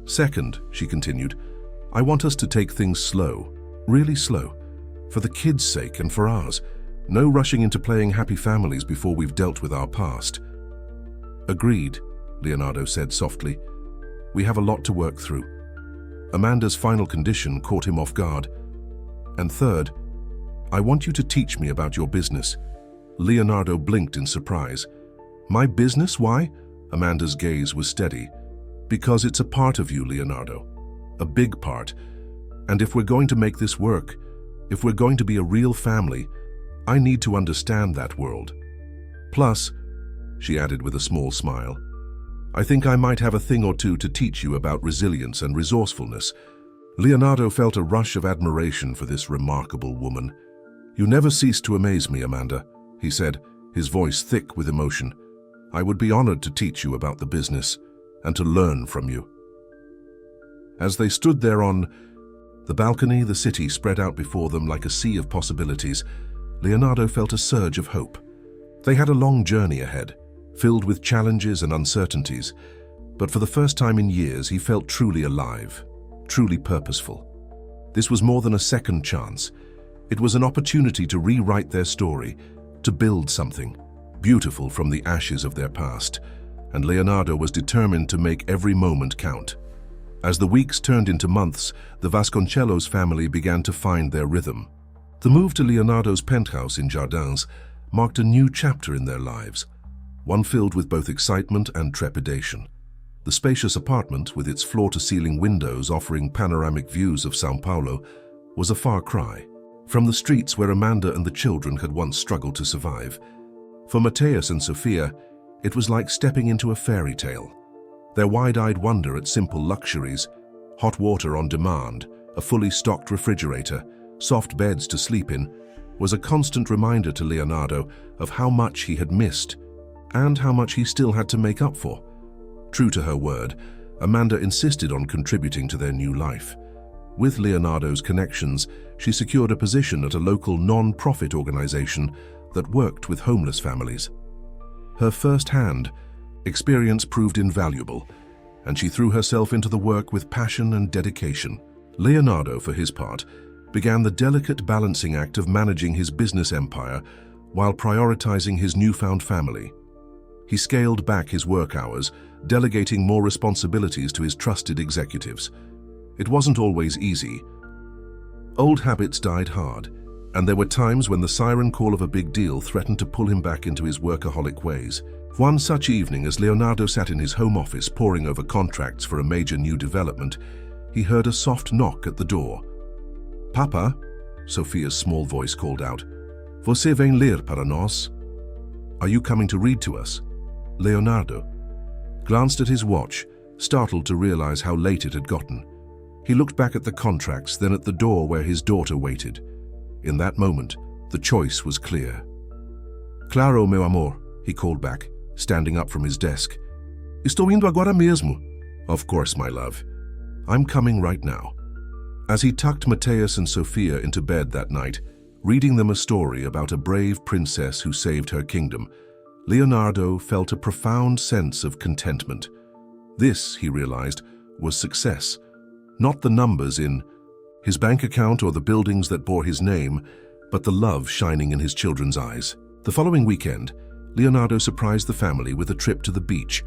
"Second," she continued, "I want us to take things slow, really slow, for the kids' sake and for ours. No rushing into playing happy families before we've dealt with our past." "Agreed," Leonardo said softly. "We have a lot to work through." Amanda's final condition caught him off guard. "And third, I want you to teach me about your business." Leonardo blinked in surprise. "My business? Why?" Amanda's gaze was steady. "Because it's a part of you, Leonardo. A big part. And if we're going to make this work, if we're going to be a real family, I need to understand that world. Plus," she added with a small smile, "I think I might have a thing or two to teach you about resilience and resourcefulness." Leonardo felt a rush of admiration for this remarkable woman. "You never cease to amaze me, Amanda," he said, his voice thick with emotion. "I would be honored to teach you about the business and to learn from you." As they stood there on the balcony, the city spread out before them like a sea of possibilities. Leonardo felt a surge of hope. They had a long journey ahead, filled with challenges and uncertainties, but for the first time in years he felt truly alive, truly purposeful. This was more than a second chance. It was an opportunity to rewrite their story, to build something beautiful from the ashes of their past, and Leonardo was determined to make every moment count. As the weeks turned into months, the Vasconcelos family began to find their rhythm. The move to Leonardo's penthouse in Jardins marked a new chapter in their lives, one filled with both excitement and trepidation. The spacious apartment, with its floor-to-ceiling windows offering panoramic views of São Paulo, was a far cry from the streets where Amanda and the children had once struggled to survive. For Mateus and Sofia, it was like stepping into a fairy tale. Their wide-eyed wonder at simple luxuries, hot water on demand, a fully stocked refrigerator, soft beds to sleep in, was a constant reminder to Leonardo of how much he had missed and how much he still had to make up for. True to her word, Amanda insisted on contributing to their new life. With Leonardo's connections, she secured a position at a local non-profit organization that worked with homeless families. Her first-hand experience proved invaluable, and she threw herself into the work with passion and dedication. Leonardo, for his part, began the delicate balancing act of managing his business empire while prioritizing his newfound family. He scaled back his work hours, delegating more responsibilities to his trusted executives. It wasn't always easy. Old habits died hard, and there were times when the siren call of a big deal threatened to pull him back into his workaholic ways. One such evening, as Leonardo sat in his home office poring over contracts for a major new development, he heard a soft knock at the door. "Papa," Sofia's small voice called out, "Você vem ler para nós?" "Are you coming to read to us?" Leonardo glanced at his watch, startled to realize how late it had gotten. He looked back at the contracts, then at the door where his daughter waited. In that moment, the choice was clear. "Claro, meu amor," he called back, standing up from his desk. "Estou indo agora mesmo." "Of course, my love. I'm coming right now." As he tucked Mateus and Sofia into bed that night, reading them a story about a brave princess who saved her kingdom, Leonardo felt a profound sense of contentment. This, he realized, was success. Not the numbers in his bank account or the buildings that bore his name, but the love shining in his children's eyes. The following weekend, Leonardo surprised the family with a trip to the beach.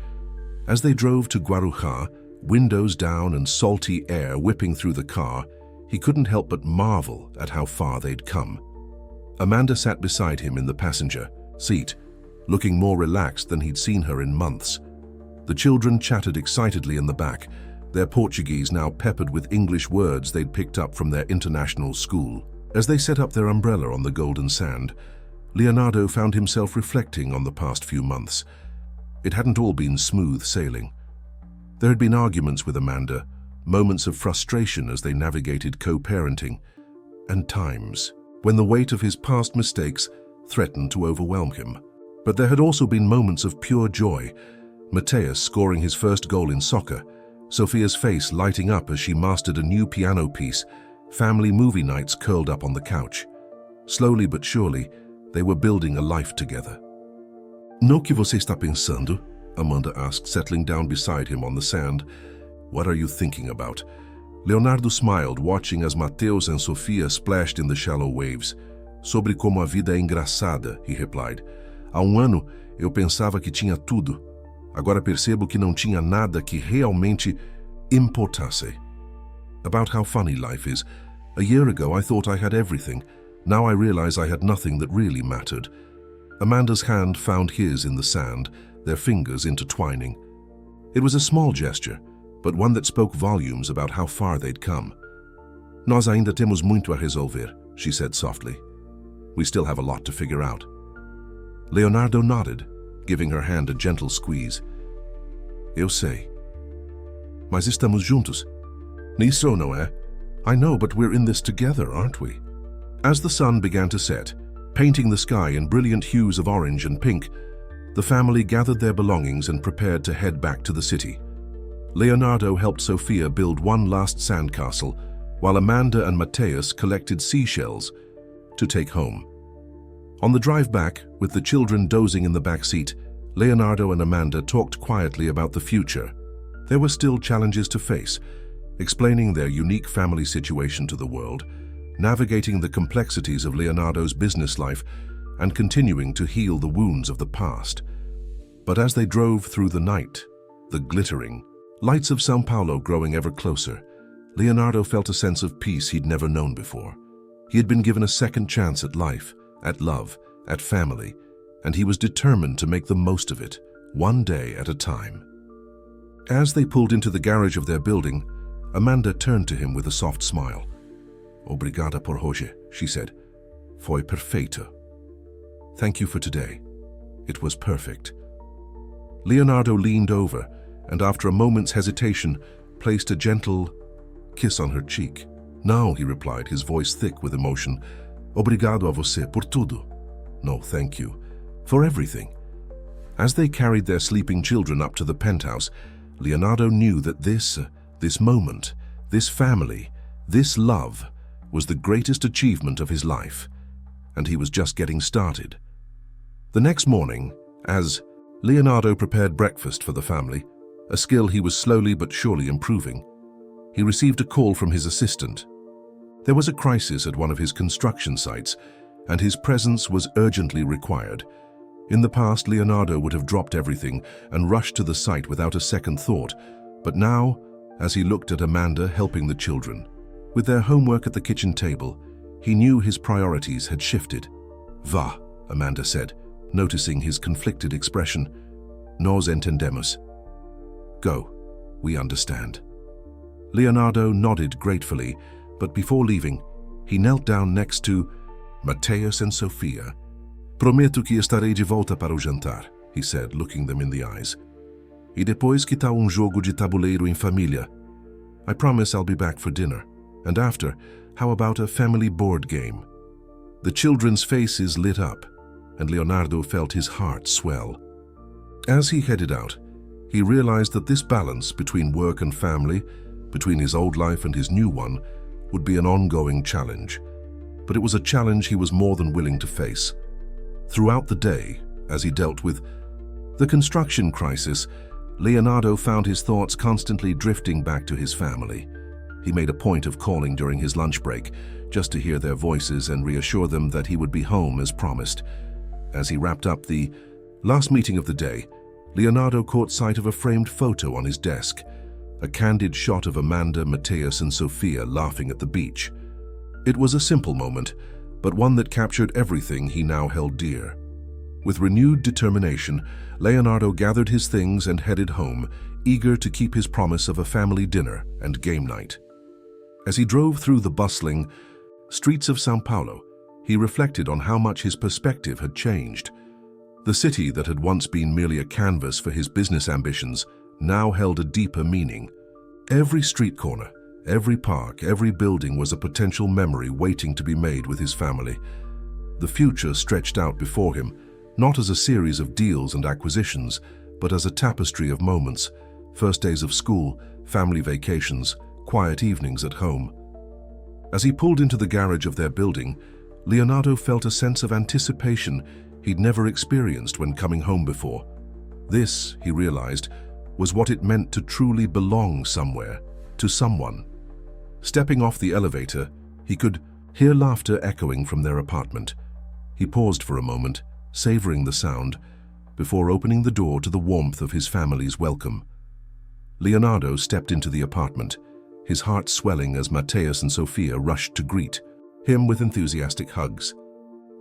As they drove to Guarujá, windows down and salty air whipping through the car, he couldn't help but marvel at how far they'd come. Amanda sat beside him in the passenger seat, looking more relaxed than he'd seen her in months. The children chatted excitedly in the back, their Portuguese now peppered with English words they'd picked up from their international school. As they set up their umbrella on the golden sand, Leonardo found himself reflecting on the past few months. It hadn't all been smooth sailing. There had been arguments with Amanda, moments of frustration as they navigated co-parenting, and times when the weight of his past mistakes threatened to overwhelm him. But there had also been moments of pure joy, Mateus scoring his first goal in soccer, Sofia's face lighting up as she mastered a new piano piece, family movie nights curled up on the couch. Slowly but surely, they were building a life together. "No que você está pensando?" Amanda asked, settling down beside him on the sand. "What are you thinking about?" Leonardo smiled, watching as Mateus and Sofia splashed in the shallow waves. "Sobre como a vida é engraçada," he replied. "Há ano, eu pensava que tinha tudo. Agora percebo que não tinha nada que realmente importasse." "About how funny life is. A year ago, I thought I had everything. Now I realize I had nothing that really mattered." Amanda's hand found his in the sand, their fingers intertwining. It was a small gesture, but one that spoke volumes about how far they'd come. "Nós ainda temos muito a resolver," she said softly. "We still have a lot to figure out." Leonardo nodded, giving her hand a gentle squeeze. "Eu sei. Mas estamos juntos." "Nisso, não é?" "I know, but we're in this together, aren't we?" As the sun began to set, painting the sky in brilliant hues of orange and pink, the family gathered their belongings and prepared to head back to the city. Leonardo helped Sofia build one last sandcastle, while Amanda and Mateus collected seashells to take home. On the drive back, with the children dozing in the back seat, Leonardo and Amanda talked quietly about the future. There were still challenges to face, explaining their unique family situation to the world, navigating the complexities of Leonardo's business life, and continuing to heal the wounds of the past. But as they drove through the night, the glittering lights of São Paulo growing ever closer, Leonardo felt a sense of peace he'd never known before. He had been given a second chance at life, at love, at family, and he was determined to make the most of it, one day at a time. As they pulled into the garage of their building, Amanda turned to him with a soft smile. "Obrigada por hoje," she said. "Foi perfeito." "Thank you for today. It was perfect." Leonardo leaned over and, after a moment's hesitation, placed a gentle kiss on her cheek. "No," he replied, his voice thick with emotion. "Obrigado a você por tudo." "No, thank you. For everything." As they carried their sleeping children up to the penthouse, Leonardo knew that this moment, this family, this love was the greatest achievement of his life, and he was just getting started. The next morning, as Leonardo prepared breakfast for the family, a skill he was slowly but surely improving, he received a call from his assistant. There was a crisis at one of his construction sites, and his presence was urgently required. In the past, Leonardo would have dropped everything and rushed to the site without a second thought, but now, as he looked at Amanda helping the children with their homework at the kitchen table, he knew his priorities had shifted. "Vá," Amanda said, noticing his conflicted expression. "Nós entendemos." "Go, we understand." Leonardo nodded gratefully, but before leaving, he knelt down next to Mateus and Sofia. "Prometo que estarei de volta para o jantar," he said, looking them in the eyes. "E depois que tal jogo de tabuleiro em família? I promise I'll be back for dinner. And after, how about a family board game?" The children's faces lit up, and Leonardo felt his heart swell. As he headed out, he realized that this balance between work and family, between his old life and his new one, would be an ongoing challenge. But it was a challenge he was more than willing to face. Throughout the day, as he dealt with the construction crisis, Leonardo found his thoughts constantly drifting back to his family. He made a point of calling during his lunch break, just to hear their voices and reassure them that he would be home as promised. As he wrapped up the last meeting of the day, Leonardo caught sight of a framed photo on his desk, a candid shot of Amanda, Mateus, and Sofia laughing at the beach. It was a simple moment, but one that captured everything he now held dear. With renewed determination, Leonardo gathered his things and headed home, eager to keep his promise of a family dinner and game night. As he drove through the bustling streets of São Paulo, he reflected on how much his perspective had changed. The city that had once been merely a canvas for his business ambitions now held a deeper meaning. Every street corner, every park, every building was a potential memory waiting to be made with his family. The future stretched out before him, not as a series of deals and acquisitions, but as a tapestry of moments: first days of school, family vacations, quiet evenings at home. As he pulled into the garage of their building, Leonardo felt a sense of anticipation he'd never experienced when coming home before. This, he realized, was what it meant to truly belong somewhere, to someone. Stepping off the elevator, he could hear laughter echoing from their apartment. He paused for a moment, savoring the sound, before opening the door to the warmth of his family's welcome. Leonardo stepped into the apartment, his heart swelling as Mateus and Sofia rushed to greet him with enthusiastic hugs.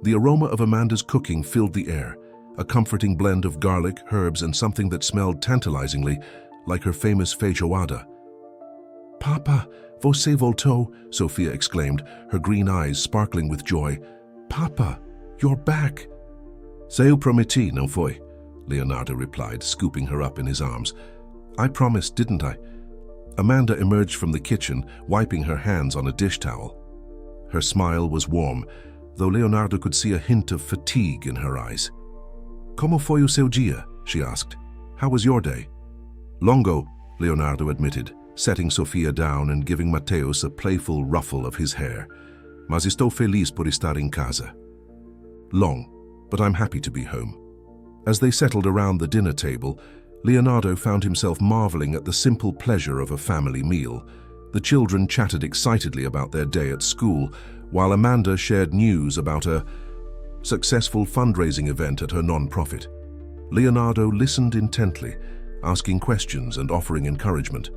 The aroma of Amanda's cooking filled the air, a comforting blend of garlic, herbs, and something that smelled tantalizingly like her famous feijoada. "Papa, você voltou," Sofia exclaimed, her green eyes sparkling with joy. "Papa, you're back." "Eu prometi, não foi?" Leonardo replied, scooping her up in his arms. "I promised, didn't I?" Amanda emerged from the kitchen, wiping her hands on a dish towel. Her smile was warm, though Leonardo could see a hint of fatigue in her eyes. "Como foi o seu dia?" she asked. "How was your day?" "Longo," Leonardo admitted, setting Sofia down and giving Mateus a playful ruffle of his hair. "Mas estou feliz por estar em casa." "Long, but I'm happy to be home." As they settled around the dinner table, Leonardo found himself marveling at the simple pleasure of a family meal, The children chatted excitedly about their day at school, while Amanda shared news about a successful fundraising event at her non-profit. Leonardo listened intently, asking questions and offering encouragement.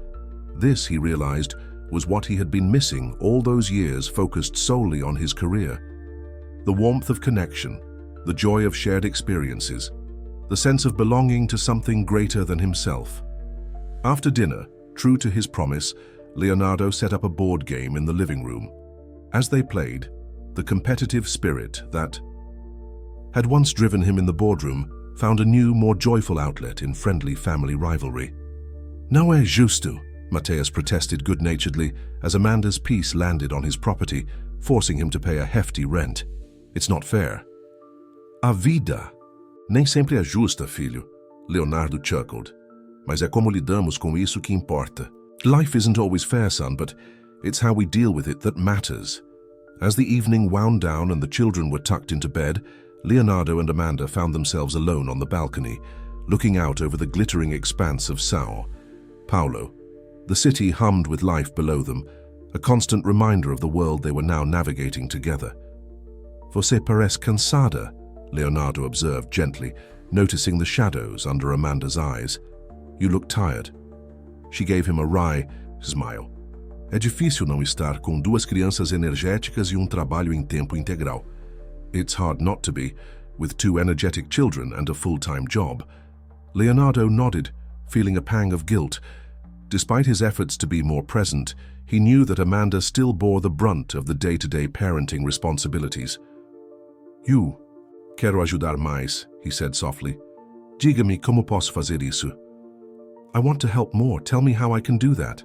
This, he realized, was what he had been missing all those years focused solely on his career. The warmth of connection, the joy of shared experiences, the sense of belonging to something greater than himself. After dinner, true to his promise, Leonardo set up a board game in the living room. As they played, the competitive spirit that had once driven him in the boardroom found a new, more joyful outlet in friendly family rivalry. "Não é justo," Mateus protested good-naturedly as Amanda's piece landed on his property, forcing him to pay a hefty rent. "It's not fair." "A vida nem sempre é justa, filho," Leonardo chuckled. "Mas é como lidamos com isso que importa." "Life isn't always fair, son, but it's how we deal with it that matters." As the evening wound down and the children were tucked into bed, Leonardo and Amanda found themselves alone on the balcony, looking out over the glittering expanse of São Paulo. The city hummed with life below them, a constant reminder of the world they were now navigating together. "Você parece cansada," Leonardo observed gently, noticing the shadows under Amanda's eyes. "You look tired." She gave him a wry smile. "É difícil não estar com duas crianças energéticas e trabalho em tempo integral." "It's hard not to be, with two energetic children and a full-time job." Leonardo nodded, feeling a pang of guilt. Despite his efforts to be more present, he knew that Amanda still bore the brunt of the day-to-day parenting responsibilities. "Eu quero ajudar mais," he said softly. "Diga-me como posso fazer isso." "I want to help more. Tell me how I can do that."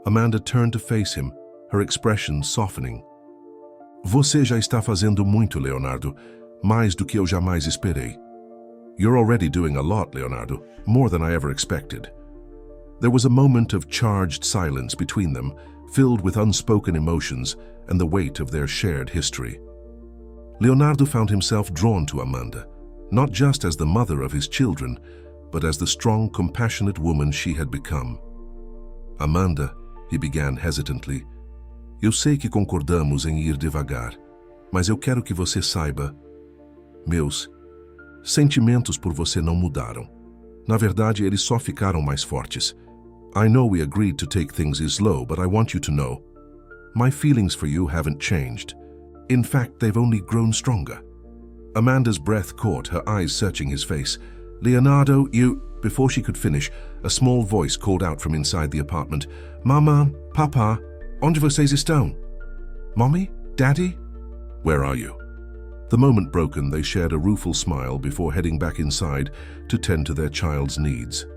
Amanda turned to face him, her expression softening. "Você já está fazendo muito, Leonardo. Mais do que eu jamais esperei." "You're already doing a lot, Leonardo. More than I ever expected." There was a moment of charged silence between them, filled with unspoken emotions and the weight of their shared history. Leonardo found himself drawn to Amanda, not just as the mother of his children, but as the strong, compassionate woman she had become. "Amanda," he began hesitantly, "eu sei que concordamos em ir devagar, mas eu quero que você saiba, meus sentimentos por você não mudaram. Na verdade, eles só ficaram mais fortes. I know we agreed to take things slow, but I want you to know, my feelings for you haven't changed. In fact, they've only grown stronger." Amanda's breath caught, her eyes searching his face. "Leonardo, you—" Before she could finish, a small voice called out from inside the apartment. "Mama, Papa, onde vocês estão? Mommy? Daddy? Where are you?" The moment broken, they shared a rueful smile before heading back inside to tend to their child's needs.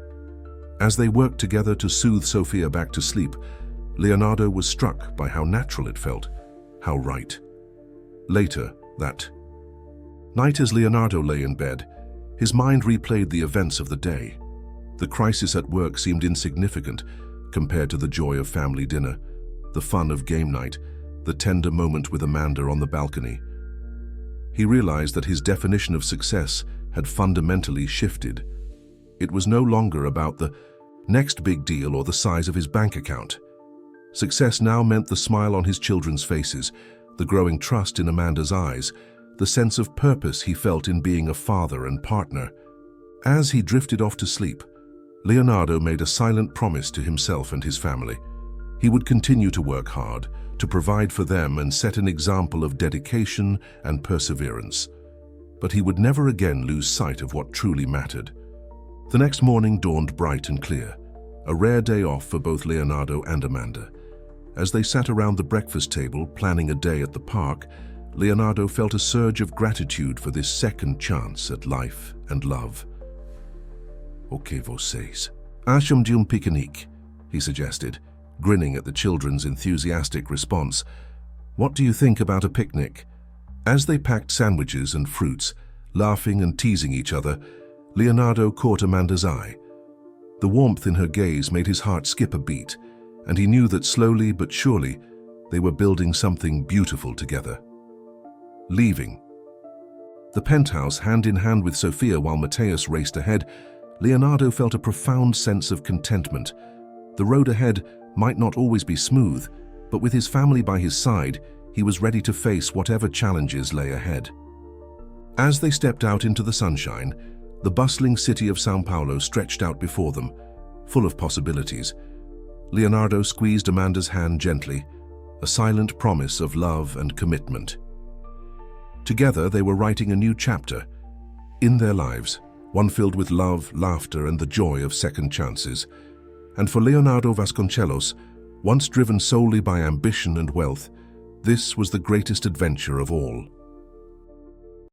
As they worked together to soothe Sophia back to sleep, Leonardo was struck by how natural it felt, how right. Later, that night, as Leonardo lay in bed, his mind replayed the events of the day. The crisis at work seemed insignificant compared to the joy of family dinner, the fun of game night, the tender moment with Amanda on the balcony. He realized that his definition of success had fundamentally shifted. It was no longer about the next big deal or the size of his bank account. Success now meant the smile on his children's faces, the growing trust in Amanda's eyes, the sense of purpose he felt in being a father and partner. As he drifted off to sleep, Leonardo made a silent promise to himself and his family. He would continue to work hard, to provide for them and set an example of dedication and perseverance. But he would never again lose sight of what truly mattered. The next morning dawned bright and clear, a rare day off for both Leonardo and Amanda. As they sat around the breakfast table planning a day at the park, Leonardo felt a surge of gratitude for this second chance at life and love. "O que vocês acham de piquenique?" he suggested, grinning at the children's enthusiastic response. "What do you think about a picnic?" As they packed sandwiches and fruits, laughing and teasing each other, Leonardo caught Amanda's eye. The warmth in her gaze made his heart skip a beat, and he knew that slowly but surely they were building something beautiful together. Leaving the penthouse hand in hand with Sophia while Mateus raced ahead, Leonardo felt a profound sense of contentment. The road ahead might not always be smooth, but with his family by his side, he was ready to face whatever challenges lay ahead. As they stepped out into the sunshine, the bustling city of São Paulo stretched out before them, full of possibilities. Leonardo squeezed Amanda's hand gently, a silent promise of love and commitment. Together, they were writing a new chapter in their lives, one filled with love, laughter, and the joy of second chances. And for Leonardo Vasconcelos, once driven solely by ambition and wealth, this was the greatest adventure of all.